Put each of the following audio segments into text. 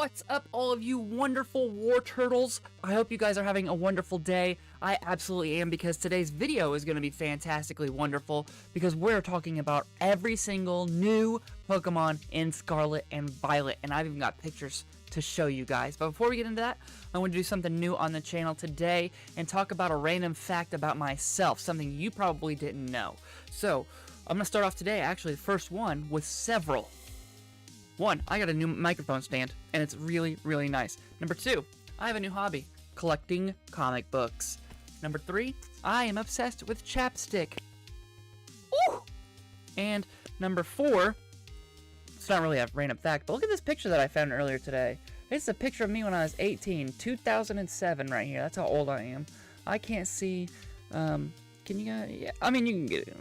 What's up, all of you wonderful war turtles? I hope you guys are having a wonderful day. I absolutely am, because today's video is going to be fantastically wonderful, because we're talking about every single new Pokemon in Scarlet and Violet, and I've even got pictures to show you guys. But before we get into that, I want to do something new on the channel today and talk about a random fact about myself, something you probably didn't know. So, I'm going to start off today, actually the first one, with several. One, I got a new microphone stand, and it's really, really nice. Number two, I have a new hobby, collecting comic books. Number three, I am obsessed with chapstick. Ooh! And number four, it's not really a random fact, but look at this picture that I found earlier today. It's a picture of me when I was 18, 2007 right here. That's how old I am. I can't see, can you guys, yeah, I mean, you can get it,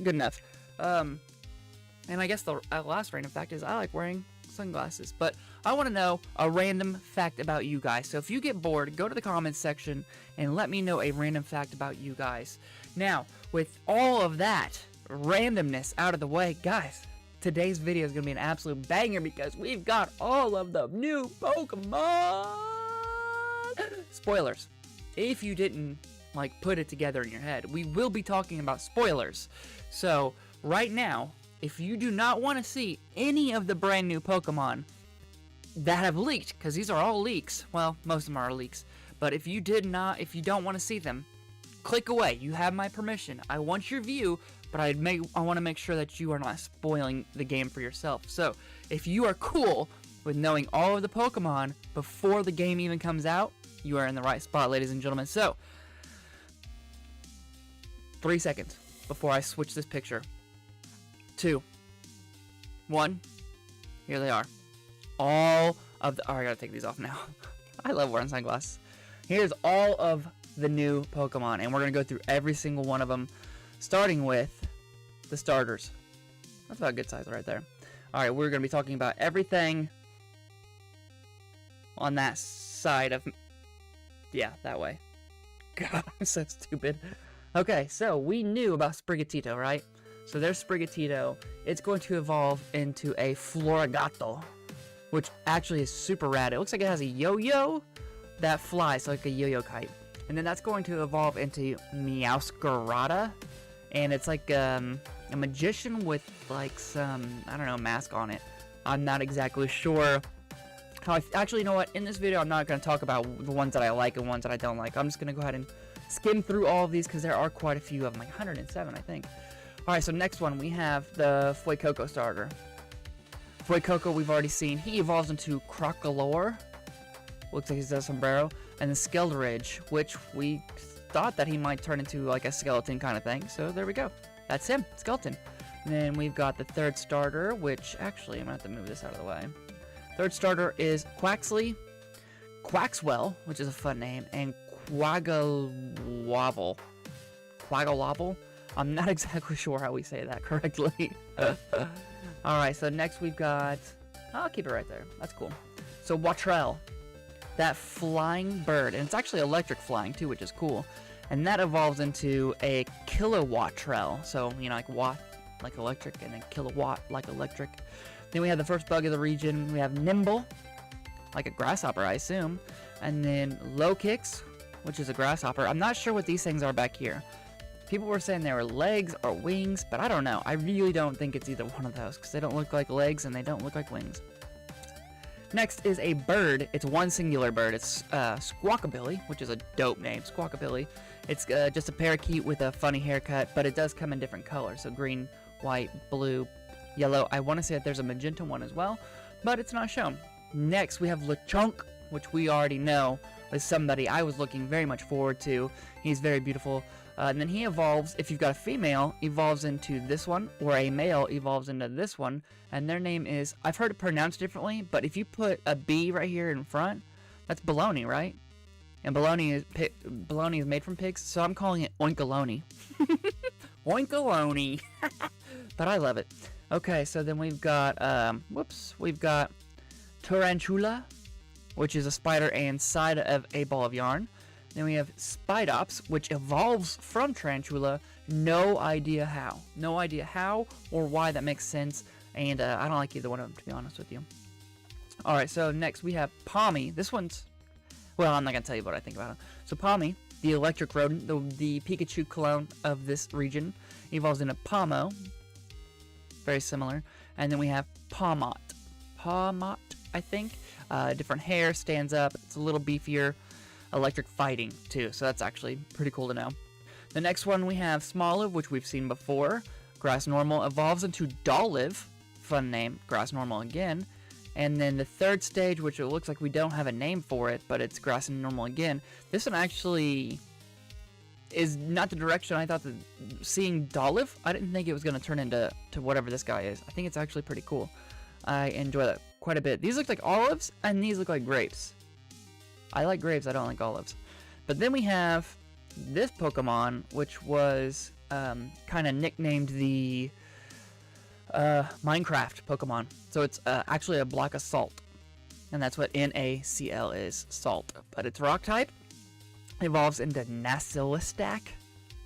good enough. And I guess the last random fact is I like wearing sunglasses. But I want to know a random fact about you guys. So if you get bored, go to the comments section and let me know a random fact about you guys. Now, with all of that randomness out of the way, guys, today's video is going to be an absolute banger because we've got all of the new Pokemon! Spoilers. If you didn't, like, put it together in your head, we will be talking about spoilers. So, right now, if you do not want to see any of the brand new Pokemon that have leaked, because these are all leaks, well, most of them are leaks, but if you don't want to see them, click away. You have my permission. I want your view, but I want to make sure that you are not spoiling the game for yourself. So, if you are cool with knowing all of the Pokemon before the game even comes out, you are in the right spot, ladies and gentlemen. So, 3 seconds before I switch this picture. 2, 1, here they are. All of the, oh, I gotta take these off now. I love wearing sunglasses. Here's all of the new Pokemon, and we're gonna go through every single one of them, starting with the starters. That's about a good size right there. Alright, we're gonna be talking about everything on that side of, yeah, that way. God, I'm so stupid. Okay, so we knew about Sprigatito, right? So there's Sprigatito. It's going to evolve into a Florigato, which actually is super rad. It looks like it has a yo-yo that flies like a yo-yo kite. And then that's going to evolve into Meowscarada, and it's like a magician with like some, I don't know, mask on it. I'm not exactly sure how actually, you know what? In this video, I'm not going to talk about the ones that I like and ones that I don't like. I'm just going to go ahead and skim through all of these because there are quite a few of them, like 107, I think. Alright, so next one, we have the Fuecoco starter. Fuecoco, we've already seen. He evolves into Crocolore. Looks like he's a sombrero. And then Skeldridge, which we thought that he might turn into like a skeleton kind of thing. So there we go. That's him, skeleton. And then we've got the third starter, which actually, I'm going to have to move this out of the way. Third starter is Quaxly, Quaxwell, which is a fun name, and Quagalwobble. Quagalwobble? I'm not exactly sure how we say that correctly. Alright, so next we've got, I'll keep it right there. That's cool. So Watrel, that flying bird, and it's actually electric flying too, which is cool. And that evolves into a Kilowattrel. So, you know, like watt, like electric, and then kilowatt, like electric. Then we have the first bug of the region. We have Nimble, like a grasshopper, I assume. And then Low Kicks, which is a grasshopper. I'm not sure what these things are back here. People were saying they were legs or wings, but I don't know. I really don't think it's either one of those, because they don't look like legs and they don't look like wings. Next is a bird. It's one singular bird. It's Squawkabilly, which is a dope name, Squawkabilly. It's just a parakeet with a funny haircut, but it does come in different colors. So green, white, blue, yellow. I want to say that there's a magenta one as well, but it's not shown. Next, we have Lechonk, which we already know is somebody I was looking very much forward to. He's very beautiful. And then he evolves, if you've got a female, evolves into this one, or a male evolves into this one, and their name is, I've heard it pronounced differently, but if you put a B right here in front, that's baloney, right? And baloney is made from pigs, so I'm calling it Oinkaloni. Oinkaloni! But I love it. Okay, so then we've got, we've got Tarantula, which is a spider and side of a ball of yarn. Then we have Spidops, which evolves from Tarantula. No idea how. No idea how or why that makes sense. And I don't like either one of them, to be honest with you. Alright, so next we have Pommy. This one's... Well, I'm not going to tell you what I think about him. So Pommy, the electric rodent, the Pikachu clone of this region, evolves into Pomo. Very similar. And then we have Pomot. Pomot, I think. Different hair, stands up. It's a little beefier. Electric fighting, too. So that's actually pretty cool to know. The next one we have Smoliv, which we've seen before. Grass Normal evolves into Dolliv. Fun name. Grass Normal again. And then the third stage, which it looks like we don't have a name for it, but it's Grass and Normal again. This one actually is not the direction I thought. Seeing Dolliv, I didn't think it was going to turn into whatever this guy is. I think it's actually pretty cool. I enjoy that quite a bit. These look like olives, and these look like grapes. I like grapes, I don't like olives. But then we have this Pokemon, which was kind of nicknamed the Minecraft Pokemon. So it's actually a block of salt. And that's what NaCl is, salt. But it's rock type. Evolves into Nasillistack,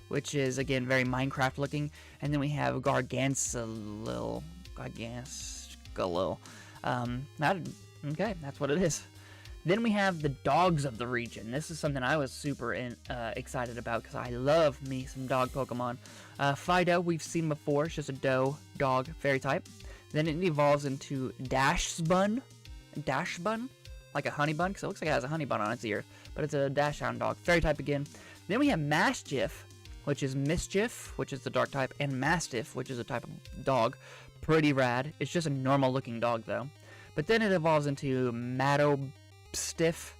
which is, again, very Minecraft looking. And then we have Gargansalil. Okay, that's what it is. Then we have the dogs of the region. This is something I was super excited about because I love me some dog Pokemon. Fido, we've seen before. It's just a doe, dog, fairy type. Then it evolves into Dashbun. Dashbun? Like a honey bun, because it looks like it has a honey bun on its ear. But it's a Dachshund dog, fairy type again. Then we have Mastiff, which is Mischief, which is the dark type, and Mastiff, which is a type of dog. Pretty rad. It's just a normal looking dog, though. But then it evolves into Mastiff,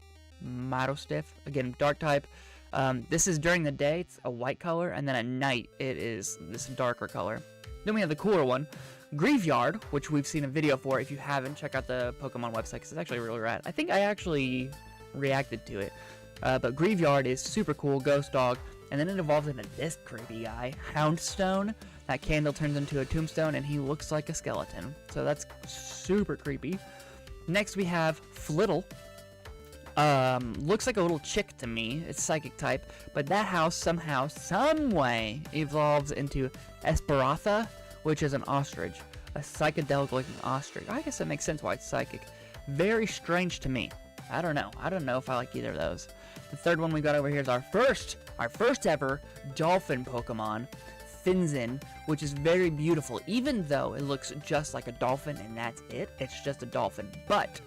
again, dark type. This is during the day, it's a white color, and then at night, it is this darker color. Then we have the cooler one, Graveyard, which we've seen a video for. If you haven't, check out the Pokemon website, because it's actually really rad. I think I actually reacted to it. But Graveyard is super cool, ghost dog, and then it evolves into this creepy guy, Houndstone. That candle turns into a tombstone, and he looks like a skeleton. So that's super creepy. Next, we have Flittle. Looks like a little chick to me. It's psychic type, but that house somehow, someway evolves into Esperatha, which is an ostrich, a psychedelic-looking ostrich. I guess that makes sense why it's psychic. Very strange to me. I don't know. I don't know if I like either of those. The third one we got over here is our first ever dolphin Pokemon, Finzin, which is very beautiful, even though it looks just like a dolphin and that's it. It's just a dolphin, but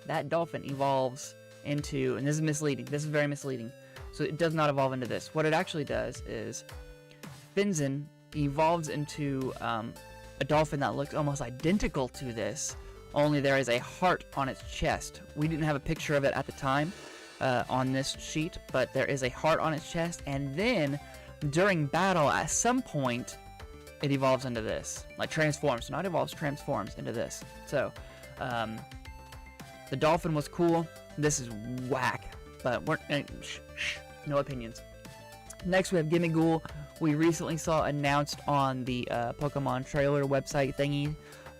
that dolphin evolves into, and this is misleading, this is very misleading, so it does not evolve into this. What it actually does is Finzin evolves into a dolphin that looks almost identical to this, only there is a heart on its chest. We didn't have a picture of it at the time on this sheet, but there is a heart on its chest, and then during battle at some point it evolves into this, like transforms, not evolves, transforms into this. So the dolphin was cool. This is whack, but we're no opinions. Next we have Gimmighoul. We recently saw announced on the Pokemon trailer website thingy.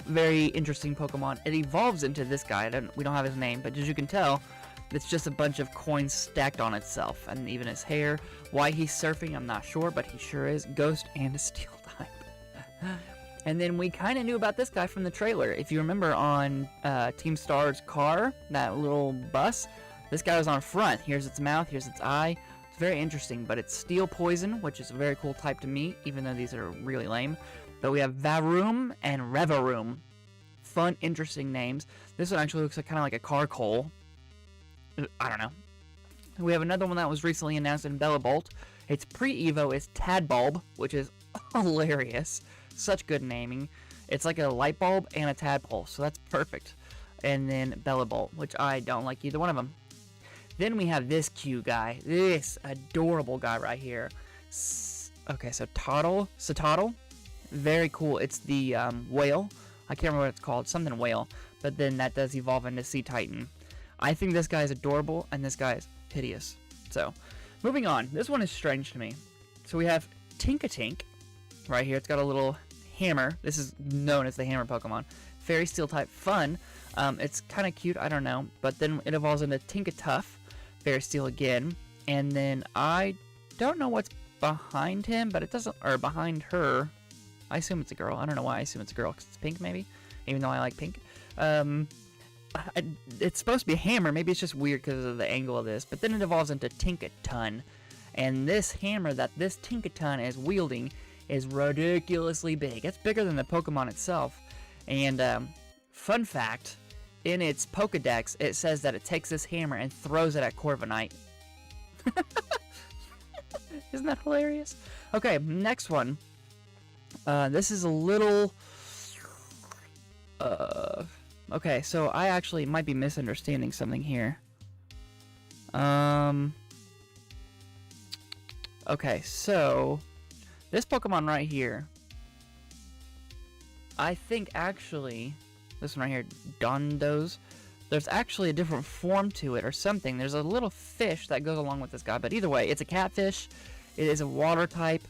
Very interesting Pokemon. It evolves into this guy. We don't have his name, but as you can tell, it's just a bunch of coins stacked on itself, and even his hair. Why he's surfing, I'm not sure, but he sure is. Ghost and a Steel type. And then we kind of knew about this guy from the trailer. If you remember on Team Star's car, that little bus, this guy was on front. Here's its mouth, here's its eye. It's very interesting, but it's Steel Poison, which is a very cool type to meet, even though these are really lame. But we have Varoom and Revaroom. Fun, interesting names. This one actually looks like kind of like a Carcoal. I don't know. We have another one that was recently announced in Bellabolt. Its pre-evo is Tadbulb, which is hilarious. Such good naming. It's like a light bulb and a tadpole, so that's perfect. And then Bellabolt, which I don't like either one of them. Then we have this cute guy. This adorable guy right here. Okay, so Sotodle. Very cool. It's the whale. I can't remember what it's called. Something whale. But then that does evolve into Sea Titan. I think this guy is adorable, and this guy is hideous. So, moving on. This one is strange to me. So we have Tinkatink right here. It's got a little hammer. This is known as the hammer Pokemon. Fairy Steel type, fun. It's kind of cute, I don't know. But then it evolves into Tinkatuff, Fairy Steel again. And then I don't know what's behind him, but it doesn't, or behind her. I assume it's a girl. I don't know why I assume it's a girl, because it's pink maybe, even though I like pink. it's supposed to be a hammer. Maybe it's just weird because of the angle of this. But then it evolves into Tinkaton. And this hammer that this Tinkaton is wielding is ridiculously big. It's bigger than the Pokemon itself. And fun fact, in its Pokedex, it says that it takes this hammer and throws it at Corviknight. Isn't that hilarious? Okay, next one. This is a little... okay, so I actually might be misunderstanding something here. Okay, so... this Pokemon right here... I think actually... this one right here, Dondos... there's actually a different form to it or something. There's a little fish that goes along with this guy. But either way, it's a catfish. It is a water type.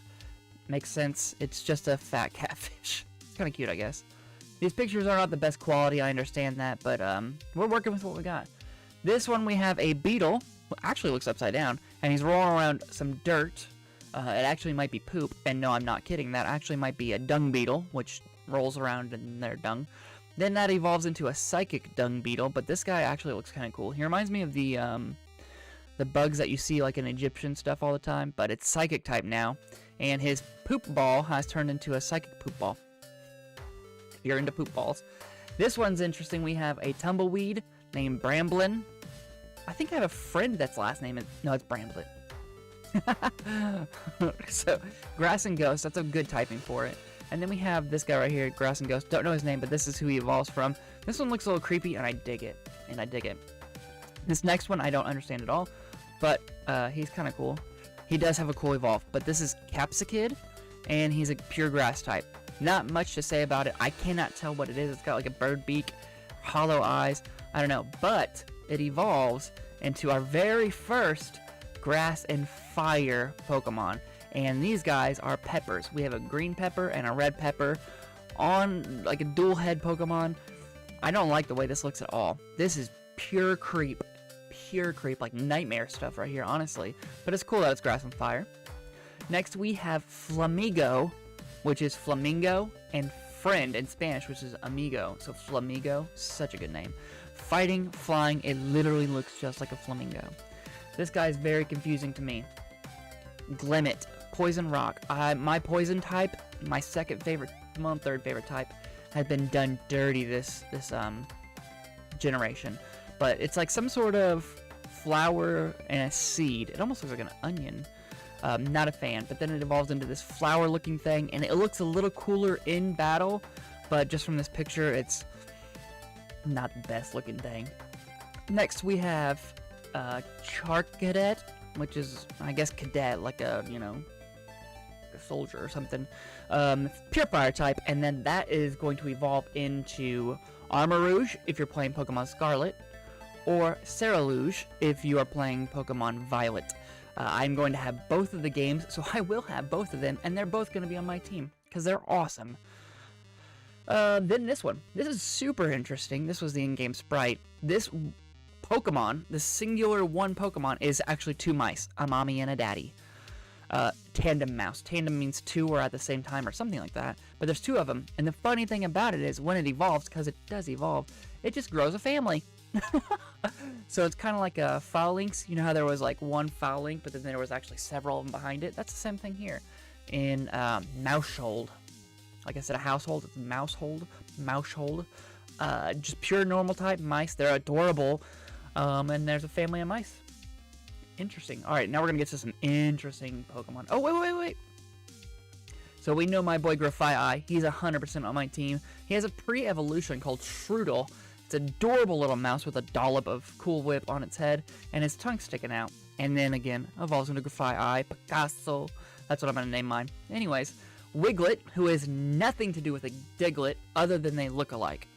Makes sense. It's just a fat catfish. It's kind of cute, I guess. These pictures are not the best quality. I understand that. But we're working with what we got. This one we have a beetle. Well, actually looks upside down. And he's rolling around some dirt. It actually might be poop. And no, I'm not kidding. That actually might be a dung beetle, which rolls around in their dung. Then that evolves into a psychic dung beetle, but this guy actually looks kind of cool. He reminds me of the bugs that you see like in Egyptian stuff all the time, but it's psychic type now. And his poop ball has turned into a psychic poop ball. If you're into poop balls. This one's interesting. We have a tumbleweed named Bramblin. I think I have a friend that's last name is... no, it's Bramblin. So, Grass and Ghost, that's a good typing for it. And then we have this guy right here, Grass and Ghost. Don't know his name, but this is who he evolves from. This one looks a little creepy, and I dig it. This next one I don't understand at all, but he's kind of cool. He does have a cool evolve, but this is Capsicid, and he's a pure grass type. Not much to say about it. I cannot tell what it is. It's got like a bird beak, hollow eyes. I don't know, but it evolves into our very first grass and fire Pokemon. And these guys are peppers. We have a green pepper and a red pepper on like a dual head Pokemon. I don't like the way this looks at all. This is pure creep, like nightmare stuff right here, honestly. But it's cool that it's grass and fire. Next we have Flamigo, which is flamingo, and friend in Spanish, which is amigo. So Flamigo, such a good name. Fighting, flying, it literally looks just like a flamingo. This guy is very confusing to me. Glimmet, Poison Rock. My poison type, my third favorite type, has been done dirty this generation. But it's like some sort of flower and a seed. It almost looks like an onion. Not a fan. But then it evolves into this flower-looking thing, and it looks a little cooler in battle. But just from this picture, it's not the best-looking thing. Next, we have Charcadet, which is, I guess, cadet, like a, you know, a soldier or something. Pure fire type, and then that is going to evolve into Armarouge if you're playing Pokemon Scarlet, or Cerulean if you are playing Pokemon Violet. I'm going to have both of the games, so I will have both of them, and they're both going to be on my team, because they're awesome. Then this one. This is super interesting. This was the in-game sprite. This Pokemon, the singular one Pokemon, is actually two mice, a mommy and a daddy. Tandem mouse. Tandem means two or at the same time or something like that, but there's two of them. And the funny thing about it is when it evolves, because it does evolve, it just grows a family. So it's kind of like a Phalanx. You know how there was like one Phalanx, but then there was actually several of them behind it? That's the same thing here. In Mousehold. Like I said, a household, it's Mousehold. Just pure normal type mice. They're adorable. And there's a family of mice. Interesting. Alright, now we're going to get to some interesting Pokemon. Oh, wait. So we know my boy Grafaiai. He's 100% on my team. He has a pre-evolution called Shroodle. It's an adorable little mouse with a dollop of Cool Whip on its head, and his tongue sticking out. And then again, evolves into Grafaiai, Picasso. That's what I'm going to name mine. Anyways, Wiglet, who has nothing to do with a Diglett other than they look alike.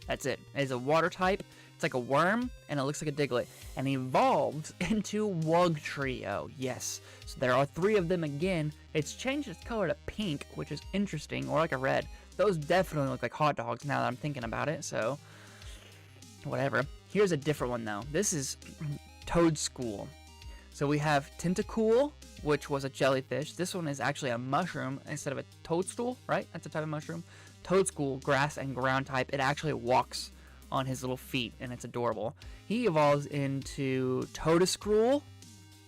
That's it. It is a water type. It's like a worm, and it looks like a Diglett. And evolves into Wugtrio. Yes. So there are 3 of them again. It's changed its color to pink, which is interesting, or like a red. Those definitely look like hot dogs now that I'm thinking about it, so whatever. Here's a different one, though. This is Toadschool. So we have Tentacool, which was a jellyfish. This one is actually a mushroom instead of a toadstool, right? That's a type of mushroom. Toadschool, grass and ground type. It actually walks on his little feet, and it's adorable. He evolves into Totoscruel,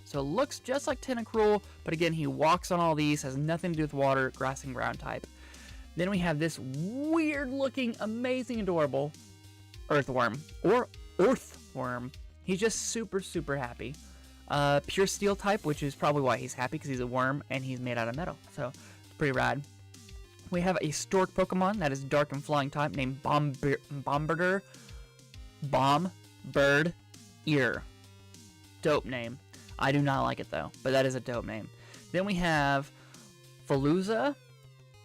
so it looks just like Tentacruel, but again, he walks on all these, has nothing to do with water, grass and ground type. Then we have this weird-looking, amazing, adorable Earthworm, or Earthworm. He's just super, super happy. Pure Steel type, which is probably why he's happy, because he's a worm, and he's made out of metal, so it's pretty rad. We have a Stork Pokemon that is dark and flying type named Bombird Ear. Dope name. I do not like it though, but that is a dope name. Then we have Falooza,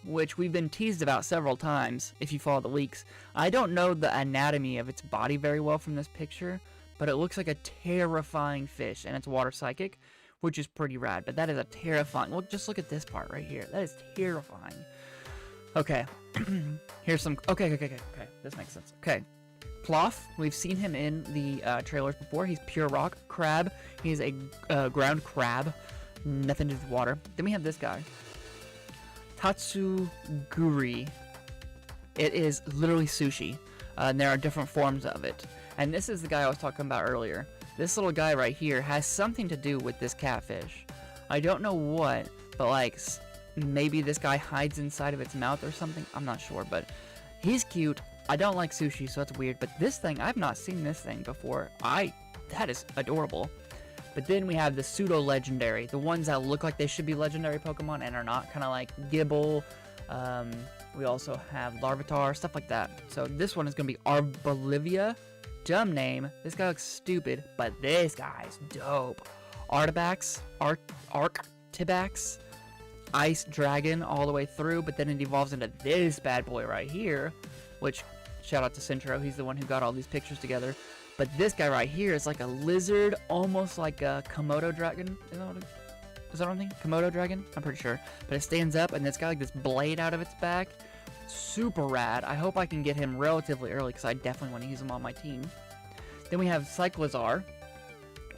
which we've been teased about several times if you follow the leaks. I don't know the anatomy of its body very well from this picture, but it looks like a terrifying fish, and it's water psychic, which is pretty rad, but that is a terrifying... Well, just look at this part right here. That is terrifying. Okay, here's some... Okay, this makes sense. Okay, Ploff, we've seen him in the trailers before. He's pure rock. Crab, he's a ground crab. Nothing to do with water. Then we have this guy. Tatsuguri. It is literally sushi, and there are different forms of it. And this is the guy I was talking about earlier. This little guy right here has something to do with this catfish. I don't know what, but like... Maybe this guy hides inside of its mouth or something. I'm not sure, but he's cute. I don't like sushi, so that's weird. But this thing, I've not seen this thing before. That is adorable. But then we have the pseudo-legendary. The ones that look like they should be legendary Pokemon and are not. Kind of like Gibble. We also have Larvitar, stuff like that. So this one is going to be Arbolivia. Dumb name. This guy looks stupid, but this guy's dope. Artibax. Arctibax. Ice Dragon all the way through, but then it evolves into this bad boy right here, which, shout out to Centro, he's the one who got all these pictures together. But this guy right here is like a lizard, almost like a Komodo dragon. Is that what I'm thinking? Komodo dragon? I'm pretty sure. But it stands up, and it's got like this blade out of its back. Super rad. I hope I can get him relatively early, because I definitely want to use him on my team. Then we have Cyclizar,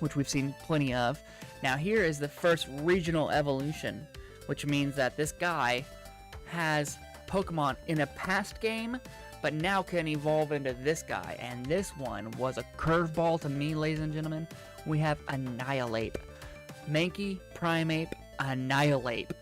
which we've seen plenty of. Now here is the first regional evolution, which means that this guy has Pokemon in a past game, but now can evolve into this guy. And this one was a curveball to me, ladies and gentlemen. We have Annihilate. Mankey Primeape Annihilate.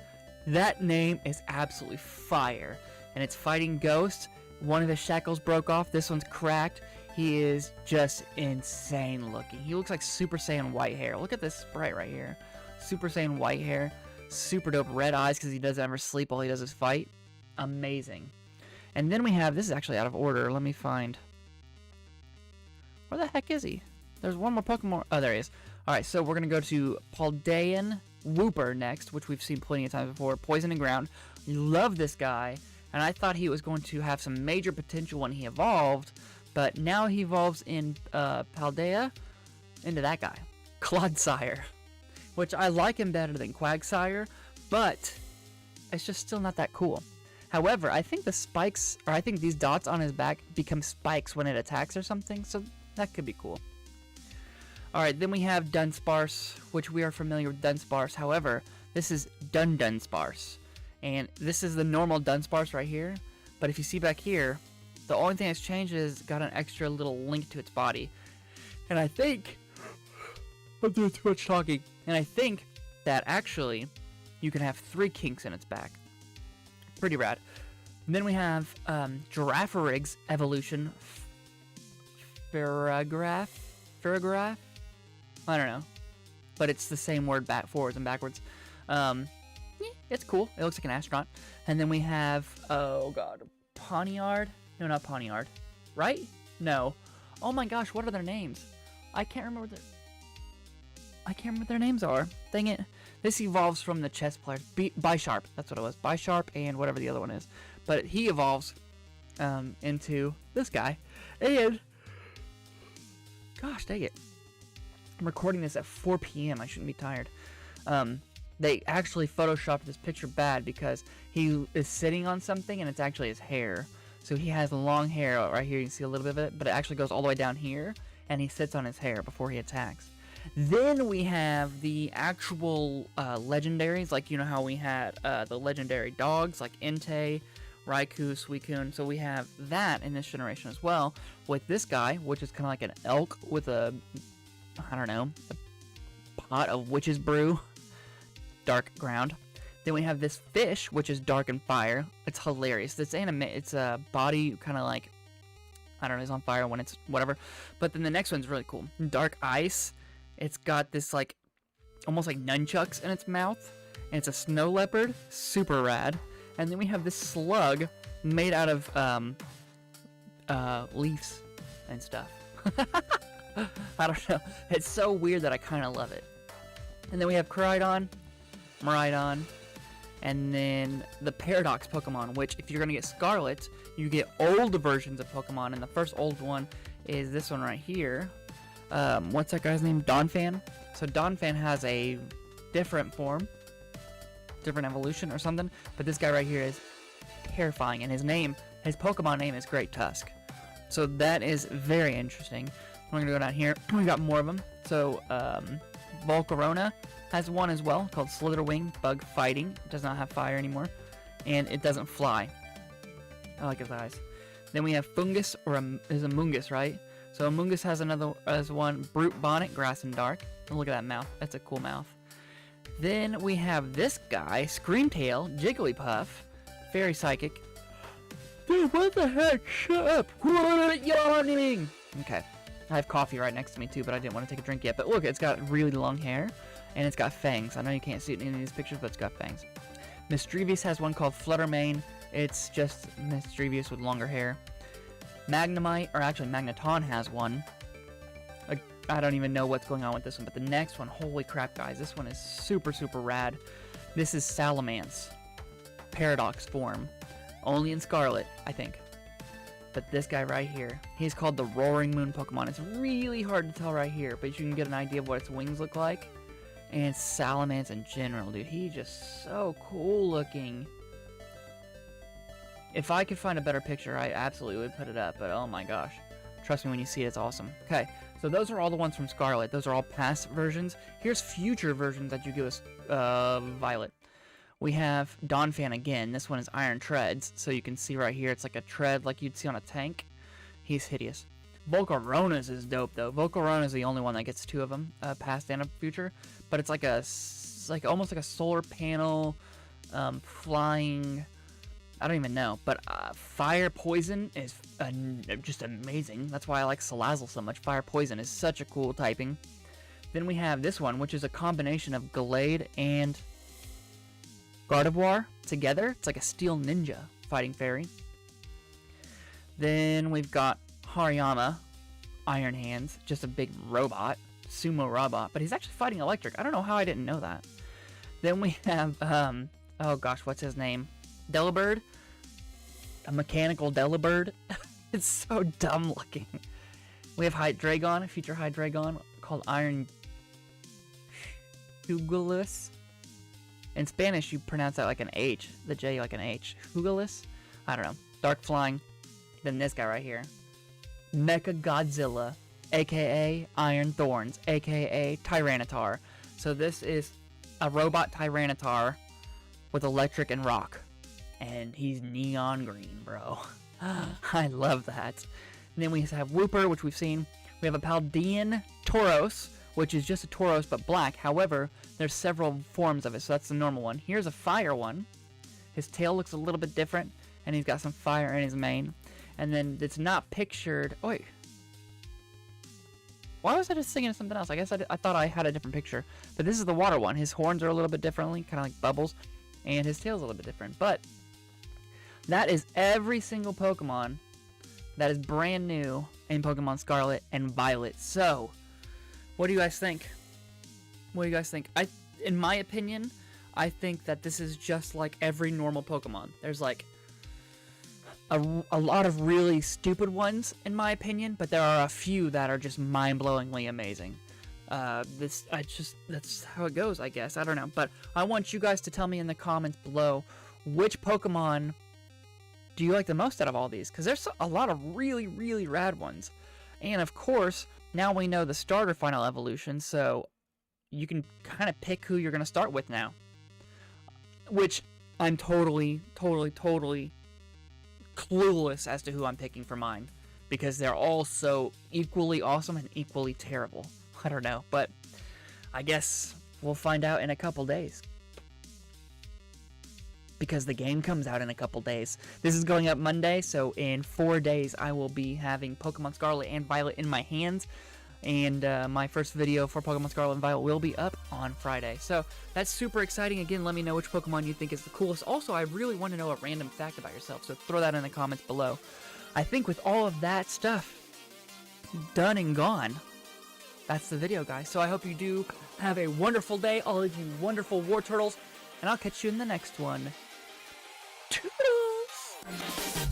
That name is absolutely fire. And it's fighting Ghost. One of his shackles broke off. This one's cracked. He is just insane looking. He looks like Super Saiyan white hair. Look at this sprite right here. Super Saiyan white hair. Super dope red eyes because he doesn't ever sleep, all he does is fight. Amazing. And then we have, this is actually out of order, let me find, where the heck is he? There's one more Pokemon, oh there he is. Alright, so we're going to go to Paldean Wooper next, which we've seen plenty of times before. Poison and Ground. Love this guy, and I thought he was going to have some major potential when he evolved, but now he evolves in Paldea into that guy. Clodsire. Which I like him better than Quagsire, but it's just still not that cool. However, I think the spikes, or I think these dots on his back become spikes when it attacks or something, so that could be cool. Alright, then we have Dunsparce, which we are familiar with Dunsparce. However, this is Dunsparce. And this is the normal Dunsparce right here, but if you see back here, the only thing that's changed is got an extra little link to its body. And I think... I'm doing too much talking. And I think that actually you can have 3 kinks in its back. Pretty rad. And then we have Girafarig's evolution. Farragraph? I don't know. But it's the same word forwards and backwards. It's cool. It looks like an astronaut. And then we have, oh god, Poniard? No, not Poniard. Right? No. Oh my gosh, what are their names? I can't remember what their names are. Dang it. This evolves from the chess players. Bisharp. That's what it was. Bisharp and whatever the other one is. But he evolves into this guy. And... gosh, dang it. I'm recording this at 4 p.m. I shouldn't be tired. They actually photoshopped this picture bad because he is sitting on something and it's actually his hair. So he has long hair right here. You can see a little bit of it. But it actually goes all the way down here. And he sits on his hair before he attacks. Then we have the actual legendaries, like you know how we had the legendary dogs like Entei, Raikou, Suicune. So we have that in this generation as well, with this guy, which is kind of like an elk with a, I don't know, a pot of witch's brew, dark ground. Then we have this fish, which is dark and fire. It's hilarious. It's anime. It's a body kind of like, I don't know, it's on fire when it's whatever. But then the next one's really cool. Dark ice. It's got this like, almost like nunchucks in its mouth. And it's a snow leopard. Super rad. And then we have this slug made out of leaves and stuff. I don't know. It's so weird that I kind of love it. And then we have Koraidon, Miraidon, and then the Paradox Pokemon, which if you're going to get Scarlet, you get old versions of Pokemon. And the first old one is this one right here. What's that guy's name? Donphan. So Donphan has a different form. Different evolution or something, but this guy right here is terrifying, and his Pokemon name is Great Tusk. So that is very interesting. We're gonna go down here. We got more of them. So Volcarona has one as well called Slitherwing Bug Fighting. It does not have fire anymore, and it doesn't fly. I like his eyes. Then we have Fungus, or is a Mungus, right? So Mungus has one Brute Bonnet, Grass and Dark. Oh, look at that mouth. That's a cool mouth. Then we have this guy, Screamtail, Jigglypuff, Fairy Psychic. Dude, what the heck? Shut up! Quit yawning! Okay, I have coffee right next to me too, but I didn't want to take a drink yet. But look, it's got really long hair, and it's got fangs. I know you can't see it in any of these pictures, but it's got fangs. Misdreavus has one called Fluttermane. It's just Misdreavus with longer hair. Magnemite, or actually Magneton has one. I don't even know what's going on with this one, but the next one, holy crap, guys, this one is super, super rad. This is Salamence, Paradox form, only in Scarlet, I think. But this guy right here, he's called the Roaring Moon Pokemon. It's really hard to tell right here, but you can get an idea of what its wings look like. And Salamence in general, dude, he's just so cool looking. If I could find a better picture, I absolutely would put it up, but oh my gosh. Trust me when you see it, it's awesome. Okay, so those are all the ones from Scarlet. Those are all past versions. Here's future versions that you give us Violet. We have Donphan again. This one is Iron Treads, so you can see right here, it's like a tread like you'd see on a tank. He's hideous. Volcarona's is dope, though. Volcarona is the only one that gets two of them, past and a future. But it's like almost like a solar panel, flying... I don't even know, but Fire Poison is just amazing. That's why I like Salazzle so much. Fire Poison is such a cool typing. Then we have this one, which is a combination of Gallade and Gardevoir together. It's like a Steel Ninja fighting fairy. Then we've got Hariyama, Iron Hands, just a big robot, sumo robot, but he's actually fighting electric. I don't know how I didn't know that. Then we have, oh gosh, what's his name? Delibird, a mechanical Delibird. It's so dumb looking. We have Hydreigon, a future Hydreigon called Iron Hugulis. In Spanish, you pronounce that like an H, the J like an H. Hugulis? I don't know. Dark Flying. Then this guy right here. Mecha Godzilla, aka Iron Thorns, aka Tyranitar. So this is a robot Tyranitar with electric and rock. And he's neon green, bro. I love that. And then we have Wooper, which we've seen. We have a Paldean Tauros, which is just a Tauros but black. However, there's several forms of it, so that's the normal one. Here's a fire one. His tail looks a little bit different, and he's got some fire in his mane. And then it's not pictured. Oh, wait. Why was I just thinking of something else? I guess I thought I had a different picture. But this is the water one. His horns are a little bit differently, kind of like bubbles. And his tail's a little bit different. But that is every single Pokemon that is brand new in Pokemon Scarlet and Violet. So, what do you guys think? What do you guys think? In my opinion, I think that this is just like every normal Pokemon. There's like a lot of really stupid ones, in my opinion, but there are a few that are just mind-blowingly amazing. That's how it goes, I guess. I don't know, but I want you guys to tell me in the comments below which Pokemon do you like the most out of all these, because there's a lot of really, really rad ones. And of course, now we know the starter final evolution, so you can kind of pick who you're going to start with now. Which I'm totally clueless as to who I'm picking for mine, because they're all so equally awesome and equally terrible. I don't know, but I guess we'll find out in a couple days, because the game comes out in a couple days. This is going up Monday, so in 4 days I will be having Pokemon Scarlet and Violet in my hands, and my first video for Pokemon Scarlet and Violet will be up on Friday. So that's super exciting. Again, let me know which Pokemon you think is the coolest. Also, I really want to know a random fact about yourself, so throw that in the comments below. I think with all of that stuff done and gone, that's the video, guys. So I hope you do have a wonderful day, all of you wonderful War Turtles, and I'll catch you in the next one. Toodles!